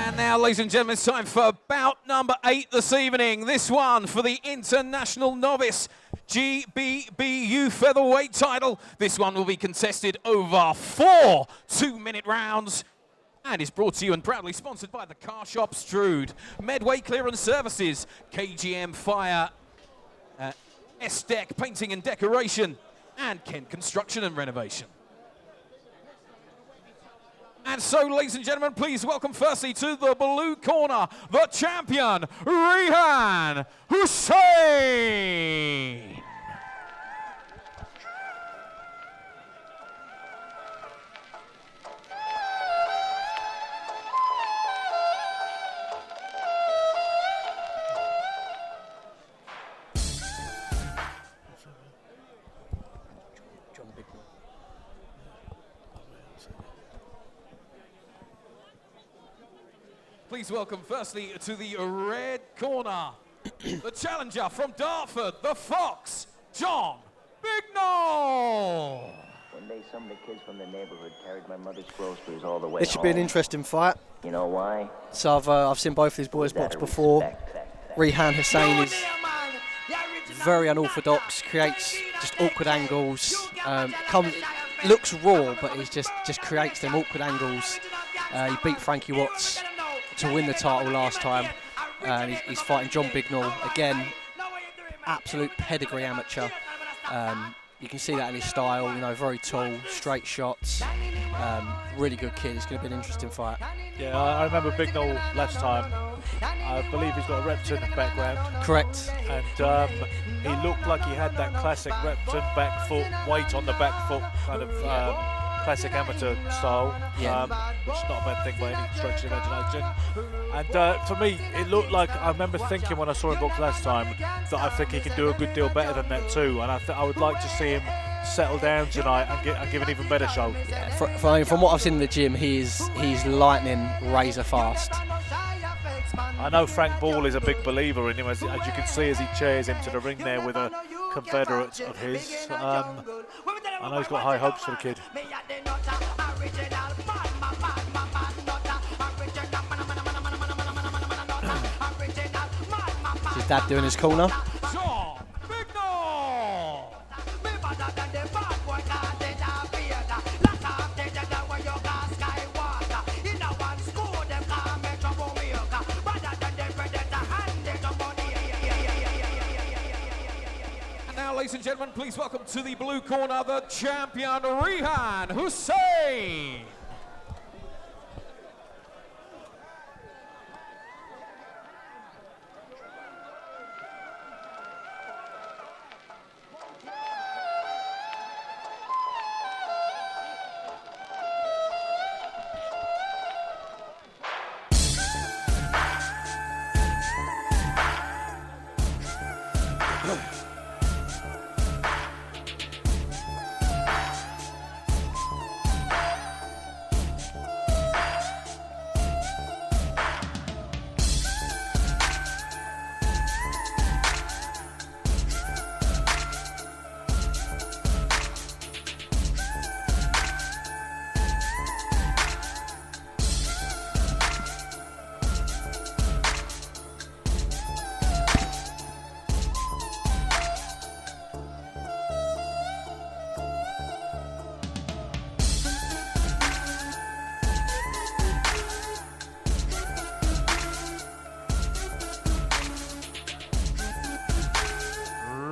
And now, ladies and gentlemen, it's time for bout number 8 this evening. This one for the International Novice GBBU featherweight title. This one will be contested over 4 two-minute rounds and is brought to you and proudly sponsored by the Car Shop Strood, Medway Clearance Services, KGM Fire, S-Deck Painting and Decoration, and Kent Construction and Renovation. And so, ladies and gentlemen, please welcome firstly to the blue corner, the champion, Rehan Hussein. Please welcome firstly to the red corner, the challenger from Dartford, the Fox, John Bignall. One day some of the kids from the neighborhood carried my mother's groceries all the way This should be an interesting fight. You know why? So I've seen both these boys box before. Rehan Hussein is very unorthodox, creates just awkward angles, looks raw, but he just creates them awkward angles. He beat Frankie Watts to win the title last time, and he's fighting John Bignall again. Absolute pedigree amateur. You can see that in his style. You know, very tall, straight shots. Really good kid. It's going to be an interesting fight. Yeah, I remember Bignall last time. I believe he's got a Repton background. Correct. And he looked like he had that classic Repton back foot, weight on the back foot kind of classic amateur style, which is not a bad thing by any stretch of imagination. And for me, it looked like, I remember thinking when I saw him box last time that I think he can do a good deal better than that too. And I would like to see him settle down tonight and give an even better show. Yeah, from what I've seen in the gym, he's lightning razor fast. I know Frank Ball is a big believer in him, as you can see as he chairs him to the ring there with a confederate of his. I know he's got high hopes for the kid. His dad doing his corner. Ladies and gentlemen, please welcome to the blue corner, the champion, Rehan Hussein.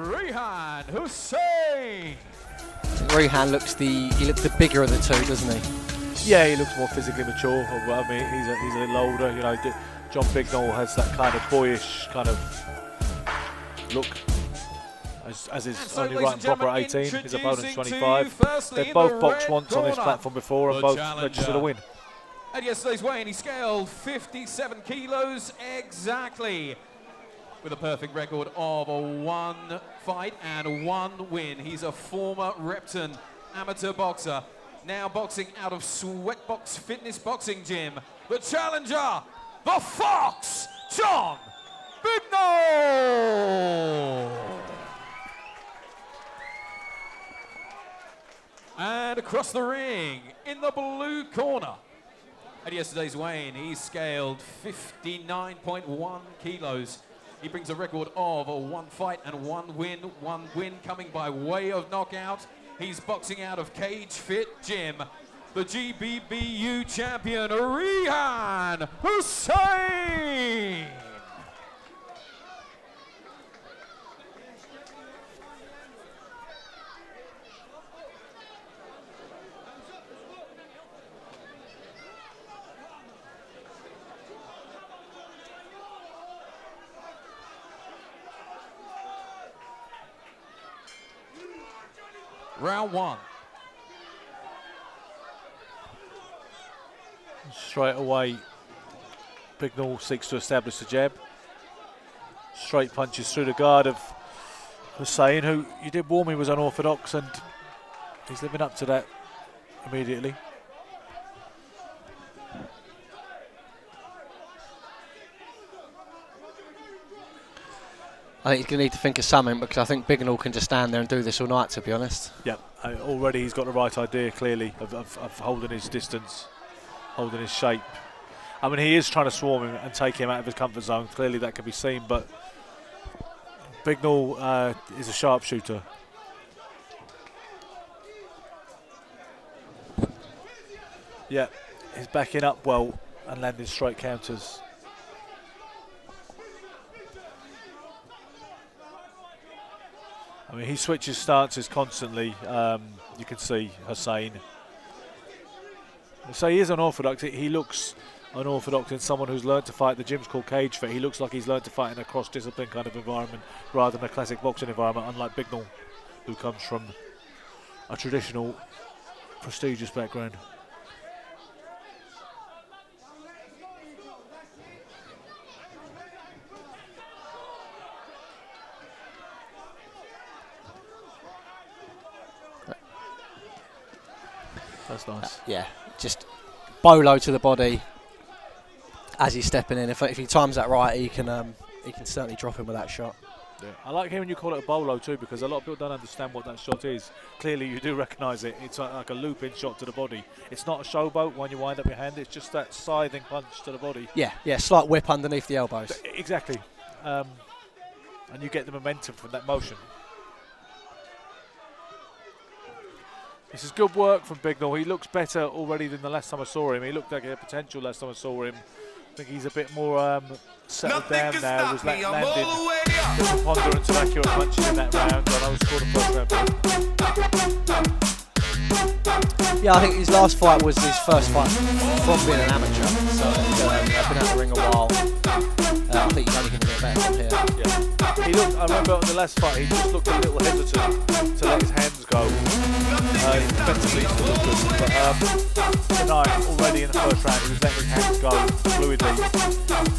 Rehan Hussein. Rehan looks the bigger of the two, doesn't he? Yeah, he looks more physically mature. I mean, he's a little older. You know, John Bignall has that kind of boyish kind of look, as is only right and proper at 18. His opponent's 25. They've both boxed once on this platform before and both registered a win. At yesterday's weigh-in, he scaled 57 kilos exactly, with a perfect record of a 1 fight and 1 win. He's a former Repton amateur boxer, now boxing out of Sweatbox Fitness Boxing Gym. The challenger, the Fox, John Bignall. And across the ring, in the blue corner, At yesterday's weigh-in, he scaled 59.1 kilos. He brings a record of 1 fight and 1 win. 1 win coming by way of knockout. He's boxing out of Cage Fit Gym. The GBBU champion, Rehan Hussein. Round 1. Straight away, Bignall seeks to establish the jab. Straight punches through the guard of Hussein, who you did warn me was unorthodox, and he's living up to that immediately. I think he's going to need to think of something, because I think Bignall can just stand there and do this all night, to be honest. Yep, already he's got the right idea, clearly, of holding his distance, holding his shape. I mean, he is trying to swarm him and take him out of his comfort zone. Clearly that can be seen, but Bignall is a sharpshooter. Yeah, he's backing up well and landing straight counters. I mean, he switches stances constantly. You can see Hussein. So he is unorthodox. He looks unorthodox in someone who's learned to fight. The gym's called Cage Fit. He looks like he's learned to fight in a cross-discipline kind of environment rather than a classic boxing environment, unlike Bignall, who comes from a traditional, prestigious background. That's nice. Yeah, just bolo to the body as he's stepping in. If he times that right, he can certainly drop him with that shot. Yeah. I like hearing you call it a bolo too, because a lot of people don't understand what that shot is. Clearly you do recognise it. It's like a looping shot to the body. It's not a showboat when you wind up your hand. It's just that scything punch to the body. Yeah, slight whip underneath the elbows. Exactly. And you get the momentum from that motion. This is good work from Bignall. He looks better already than the last time I saw him. He looked like he had potential last time I saw him. I think he's a bit more settled down now. Was landing the preponderance of accurate punches in that round. I know he scored a first round. Yeah, I think his last fight was his first fight from being an amateur. So I've been out the ring a while. I think he's only going to get better from here. Yeah. He looked. I remember on the last fight, he just looked a little hesitant to let his hands go. Defensively, he still looked good. But tonight, already in the first round, he was letting his hands go fluidly,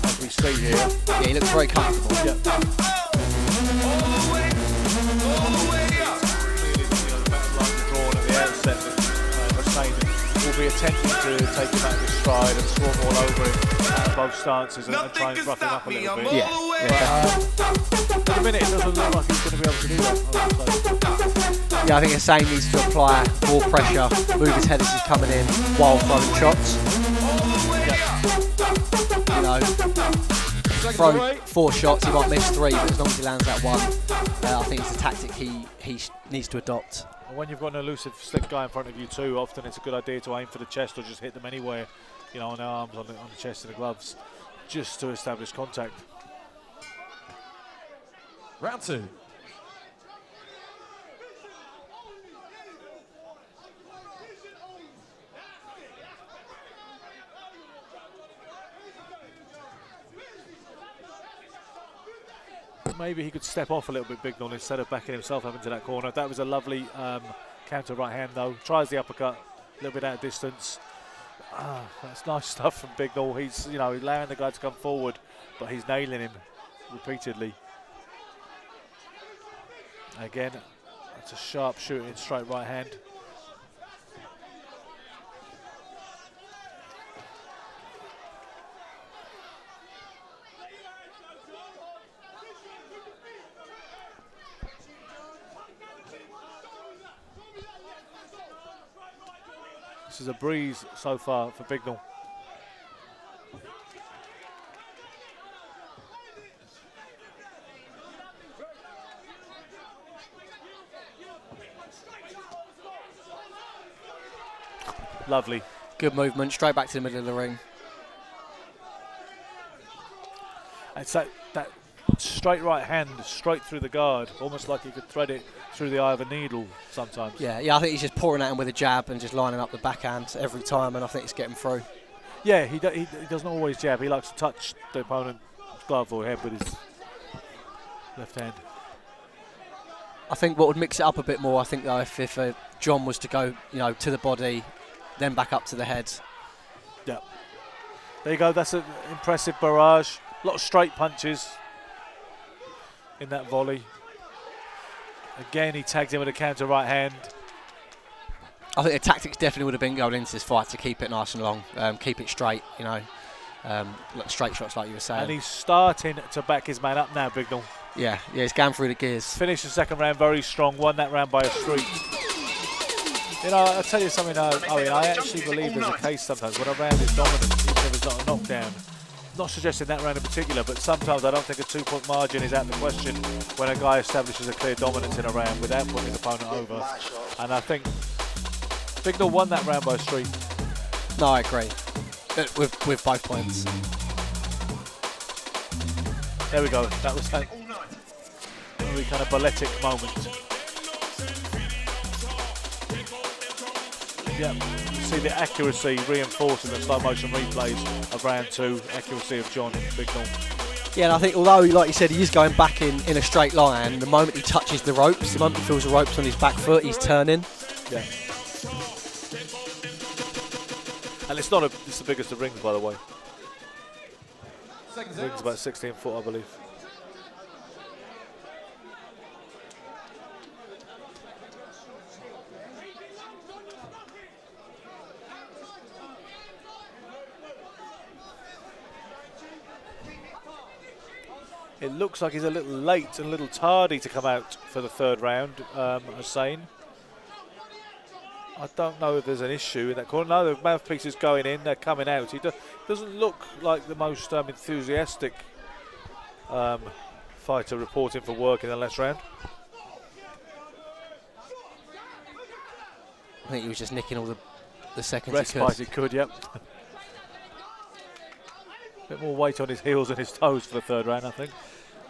as we see here. Yeah, he looks very comfortable. Yeah. Drawn at the outset, Hussein will be attempting to take him out of his stride and swarm all over him out of both stances and try and rough him up a little bit. Yeah. At the minute, it doesn't look like he's going to be able to do that. Yeah, I think Hussein needs to apply more pressure, move his head as he's coming in while throwing shots. You know, throw 4 shots, he might miss 3, but as long as he lands that one, I think it's a tactic he needs to adopt. When you've got an elusive, slick guy in front of you too, often it's a good idea to aim for the chest or just hit them anywhere, you know, on the arms, on the chest and the gloves, just to establish contact. Round 2. Maybe he could step off a little bit, Bignall, instead of backing himself up into that corner. That was a lovely counter right hand though. Tries the uppercut, a little bit out of distance. That's nice stuff from Bignall. He's, you know, allowing the guy to come forward, but he's nailing him repeatedly. Again, that's a sharp shooting straight right hand. This is a breeze so far for Bignall. Lovely. Good movement, straight back to the middle of the ring. It's that straight right hand straight through the guard, almost like he could thread it through the eye of a needle sometimes. Yeah, I think he's just pouring at him with a jab and just lining up the backhand every time, and I think it's getting through. Yeah, he doesn't always jab. He likes to touch the opponent's glove or head with his left hand. I think what would mix it up a bit more, I think, though, if John was to go, to the body, then back up to the head. Yeah. There you go. That's an impressive barrage. A lot of straight punches in that volley. Again, he tagged him with a counter right hand. I think the tactics definitely would have been going into this fight to keep it nice and long, keep it straight, straight shots like you were saying. And he's starting to back his man up now, Bignall. Yeah, he's going through the gears. Finished the second round very strong, won that round by a streak. I'll tell you something, I actually believe there's a case sometimes when a round is dominant, even if it's not a knockdown. Not suggesting that round in particular, but sometimes I don't think a 2-point margin is out of the question when a guy establishes a clear dominance in a round without putting his opponent over. And I think Bignall won that round by a streak. No, I agree. With both points. There we go. That was that very kind of balletic moment. Yeah, you see the accuracy reinforcing the slow motion replays of round 2, accuracy of John Bignall. Yeah, and I think although, like you said, he is going back in a straight line, the moment he touches the ropes, the moment he feels the ropes on his back foot, he's turning. Yeah. And it's the biggest of rings, by the way. The ring's about 16 foot, I believe. It looks like he's a little late and a little tardy to come out for the third round, Hussein. I don't know if there's an issue in that corner. No, the mouthpiece is going in, they're coming out. He doesn't look like the most enthusiastic fighter reporting for work in the last round. I think he was just nicking all the seconds he could. Yep. A bit more weight on his heels and his toes for the third round, I think.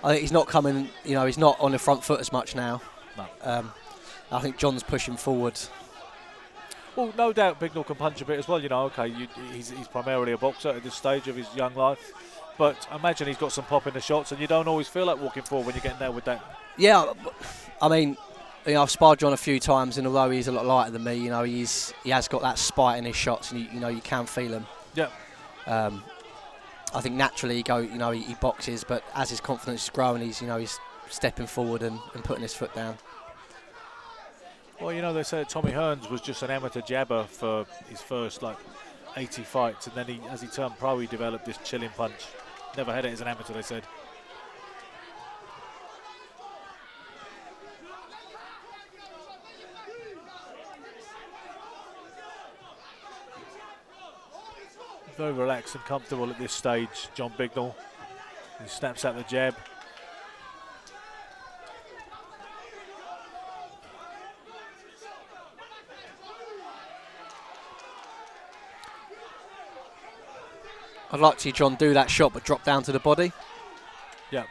I think he's not coming, he's not on the front foot as much now. No. I think John's pushing forward. Well, no doubt Bignall can punch a bit as well. He's primarily a boxer at this stage of his young life. But I imagine he's got some pop in the shots, and you don't always feel like walking forward when you're getting there with that. Yeah, I mean, I've sparred John a few times, and although he's a lot lighter than me, he has got that spite in his shots, and you can feel him. Yeah. I think naturally he boxes, but as his confidence is growing, he's stepping forward and putting his foot down. Well, they say Tommy Hearns was just an amateur jabber for his first 80 fights, and then as he turned pro, he developed this chilling punch. Never had it as an amateur, they said. Very relaxed and comfortable at this stage, John Bignall. He snaps out the jab. I'd like to see John do that shot but drop down to the body. Yeah.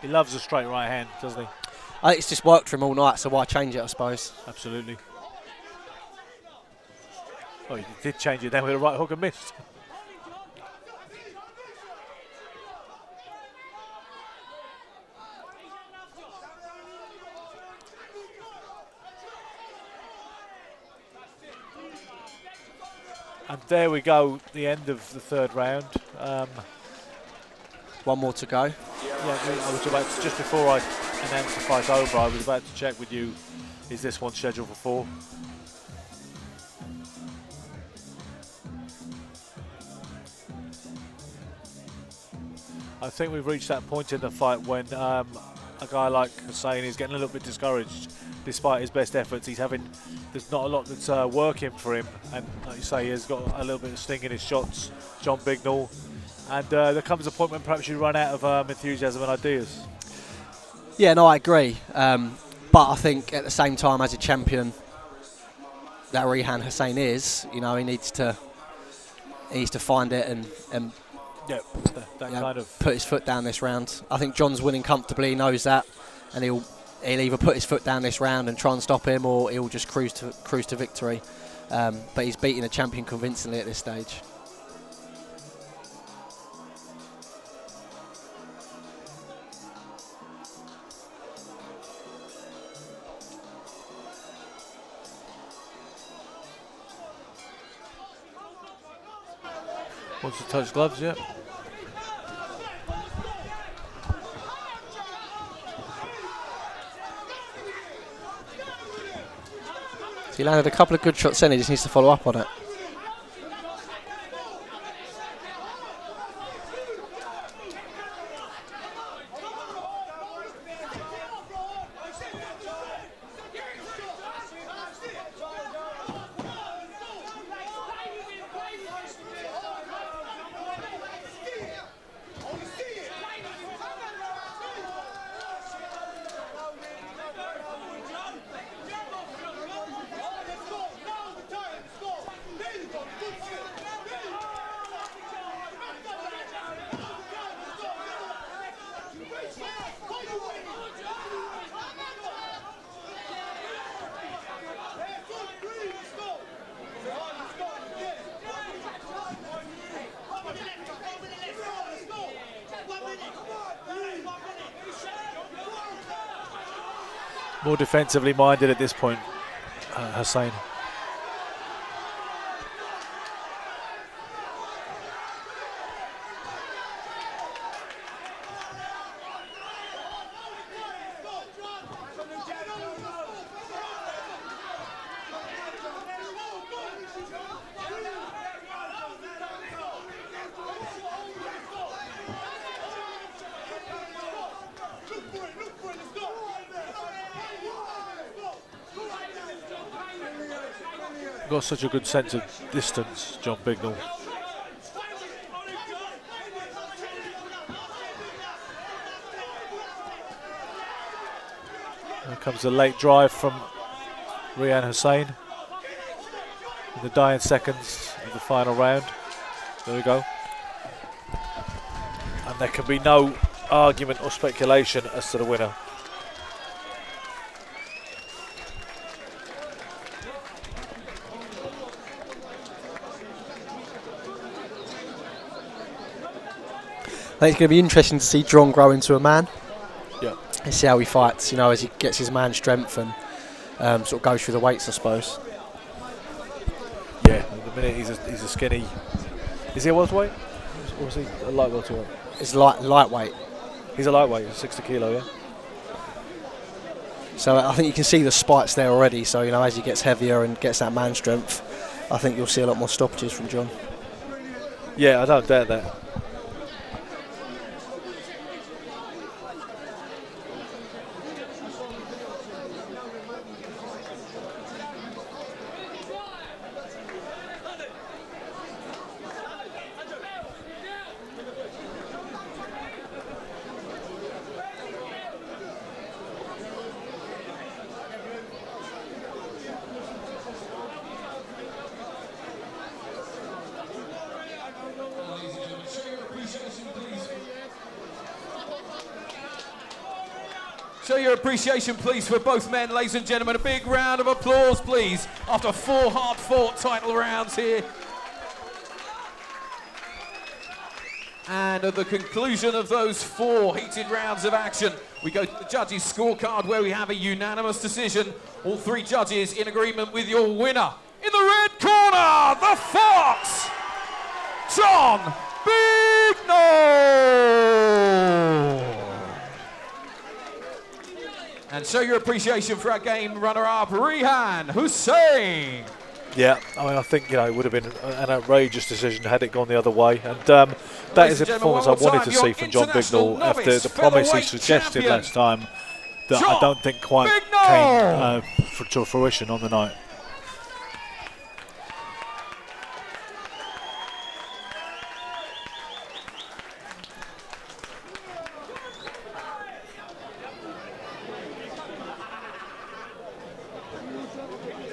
He loves a straight right hand, doesn't he? I think it's just worked for him all night, so why change it, I suppose? Absolutely. Oh, he did change it then with a right hook and missed. And there we go, the end of the third round. One more to go. Yeah, I was about to, just before I announced the fight over, I was about to check with you, is this one scheduled for 4? I think we've reached that point in the fight when a guy like Hussein is getting a little bit discouraged. Despite his best efforts, there's not a lot that's working for him, and like you say, he's got a little bit of sting in his shots, John Bignall, and there comes a point when perhaps you run out of enthusiasm and ideas. Yeah, no, I agree. But I think at the same time, as a champion that Rehan Hussein is, you know, he needs to find it and Yeah, that kind of put his foot down this round. I think John's winning comfortably, he knows that, and he'll either put his foot down this round and try and stop him, or he'll just cruise to victory. But he's beating a champion convincingly at this stage. wants to touch gloves, yeah. He landed a couple of good shots in, he just needs to follow up on it. More defensively minded at this point, Hussein. Got such a good sense of distance, John Bignall. Here comes a late drive from Rehan Hussein in the dying seconds of the final round. There we go. And there can be no argument or speculation as to the winner. I think it's going to be interesting to see John grow into a man. Yeah. And see how he fights, you know, as he gets his man strength and sort of goes through the weights, I suppose. Yeah, at the minute he's a skinny. Is he a welterweight? Or is he a light welterweight? It's lightweight. He's a lightweight, 60 kilo, yeah. So I think you can see the spikes there already. So, you know, as he gets heavier and gets that man strength, I think you'll see a lot more stoppages from John. Yeah, I don't doubt that. Show your appreciation, please, for both men, ladies and gentlemen. A big round of applause, please, after 4 hard-fought title rounds here. And at the conclusion of those 4 heated rounds of action, we go to the judges' scorecard, where we have a unanimous decision. All 3 judges in agreement with your winner. In the red corner, the Fox, John Bignall. And show your appreciation for our game runner-up, Rehan Hussein. Yeah, I mean, I think, you know, it would have been an outrageous decision had it gone the other way. And that is a performance I wanted to see from John Bignall after the promise he suggested last time that I don't think quite came to fruition on the night.